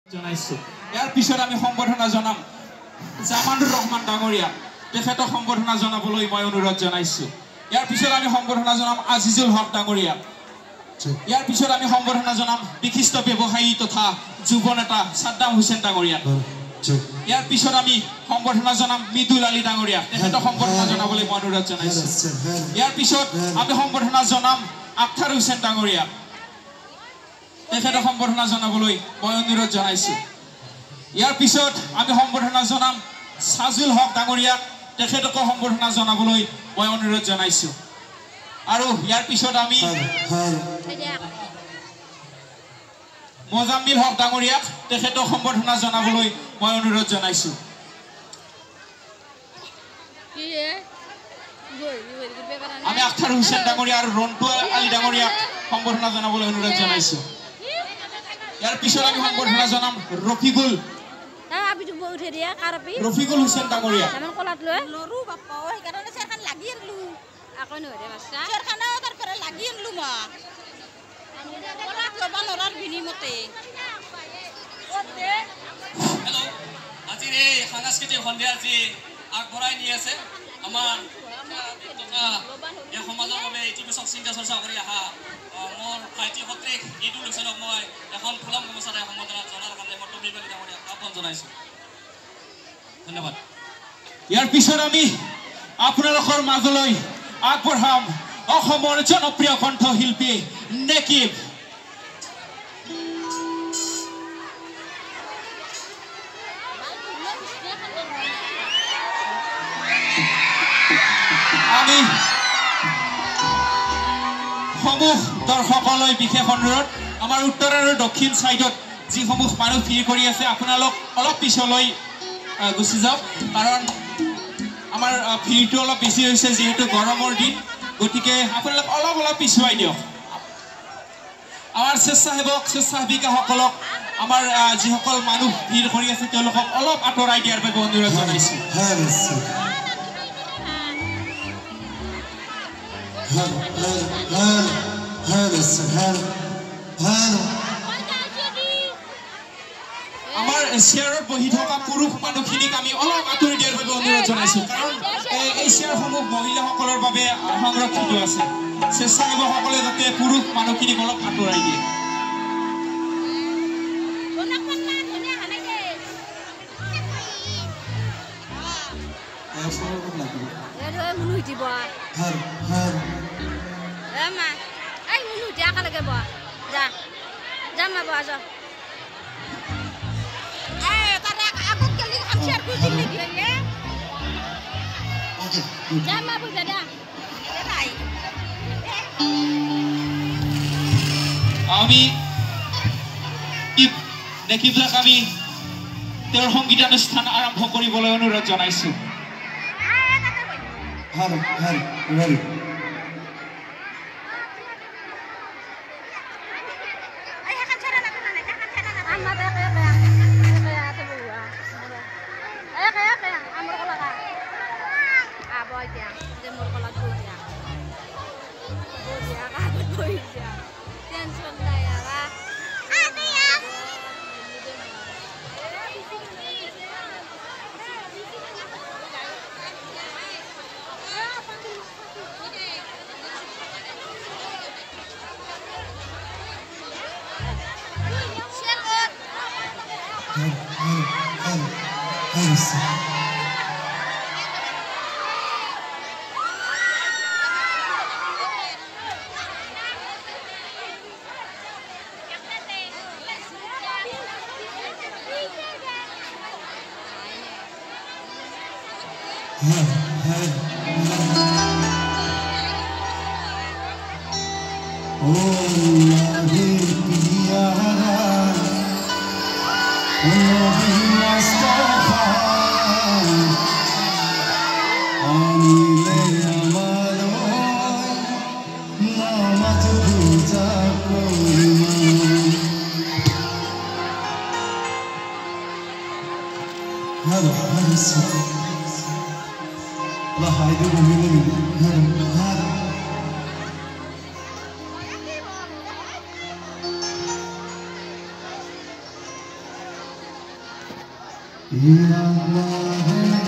জনাইছো ইয়াৰ পিছত আমি সম্বৰ্ধনা জনাম জামানুৰ ৰহমান ডাঙৰীয়া তেখেতক সম্বৰ্ধনা জনাবলৈ মই অনুৰোধ জনাইছো ইয়াৰ পিছত আমি সম্বৰ্ধনা জনাম আজিজুল হক ডাঙৰীয়া ইয়াৰ পিছত আমি সম্বৰ্ধনা জনাম বিশিষ্ট ব্যৱসায়ী তথা যুৱ নেতা সাদ্দাম হুছেইন ডাঙৰীয়া ইয়াৰ পিছত আমি সম্বৰ্ধনা জনাম মিদুল আলী ডাঙৰীয়া তেখেতক সম্বৰ্ধনা জনাবলৈ মই অনুৰোধ জনাইছো ইয়াৰ পিছত আমি সম্বৰ্ধনা জনাম আখতাৰ হুছেইন ডাঙৰীয়া তেখেতক সম্বৰ্ধনা জনাবলৈ মই অনুৰোধ জনাইছো ইয়াৰ পিছত আমি সম্বৰ্ধনা জনাম সাজুল হক ডাঙৰীয়া তেখেতক সম্বৰ্ধনা জনাবলৈ মই অনুৰোধ জনাইছো আৰু ইয়াৰ পিছত আমি মোজাম্মিল হক ডাঙৰীয়া তেখেতক সম্বৰ্ধনা জনাবলৈ মই অনুৰোধ জনাইছো আমি আখতাৰ হুছেইন ডাঙৰীয়া আৰু ৰন্টু আলী ডাঙৰীয়া সম্বৰ্ধনা জনাবলৈ অনুৰোধ জনাইছো ইয়াৰ পিছত আমি সম্বৰ্ধনা জনাম ৰফিকুল হুছেইন ডাঙৰীয়া আজিৰ এই সাংস্কৃতিক সন্ধিয়া যি আগবঢ়াই নি আছে আমাৰ এই সমাজৰ বাবে ইতিবাচক চিন্তা চৰ্চা কৰি অহা মোৰ ভাইটি সত্ৰীক ইদুল হুছেইনক মই এখন ফুলাম গামোচাৰে সম্বৰ্ধনা জনাৰ কাৰণে মই টবি বালি ডাঙৰীয়াক আহ্বান জনাইছো ধন্যবাদ ইয়াৰ পিছত আমি আপোনালোকৰ মাজলৈ আগবঢ়াম অসমৰ জনপ্ৰিয় কণ্ঠশিল্পী নেকিব আমি সমূহ দৰ্শকলৈ বিশেষ অনুৰোধ আমাৰ উত্তৰ আৰু দক্ষিণ চাইডত যিসমূহ মানুহ ভিৰ কৰি আছে আপোনালোক অলপ পিছলৈ গুচি যাওক কাৰণ আমাৰ ভিৰটো অলপ বেছি হৈছে যিহেতু গৰমৰ দিন গতিকে আপোনালোক অলপ পিছুৱাই দিয়ক আমাৰ স্বেচ্ছাসেৱক স্বেচ্ছাসেৱিকাসকলক আমাৰ যিসকল মানুহ ভিৰ কৰি আছে তেওঁলোকক অলপ আঁতৰাই দিয়াৰ বাবে অনুৰোধ জনাইছো আমাৰ চেয়াৰত বহি থকা পুৰুষ মানুহখিনিক আমি অলপ আঁতৰি দিয়াৰ বাবে অনুৰোধ জনাইছো কাৰণ এই চেয়াৰসমূহ মহিলাসকলৰ বাবে সংৰক্ষিত আছে স্বেচ্ছাসেৱকসকলে যাতে পুৰুষ মানুহখিনিক অলপ আঁতৰাই দিয়ে আমি নেকিবলাক আমি তেওঁৰ সংগীতানুষ্ঠান আৰম্ভ কৰিবলৈ অনুৰোধ জনাইছো Ira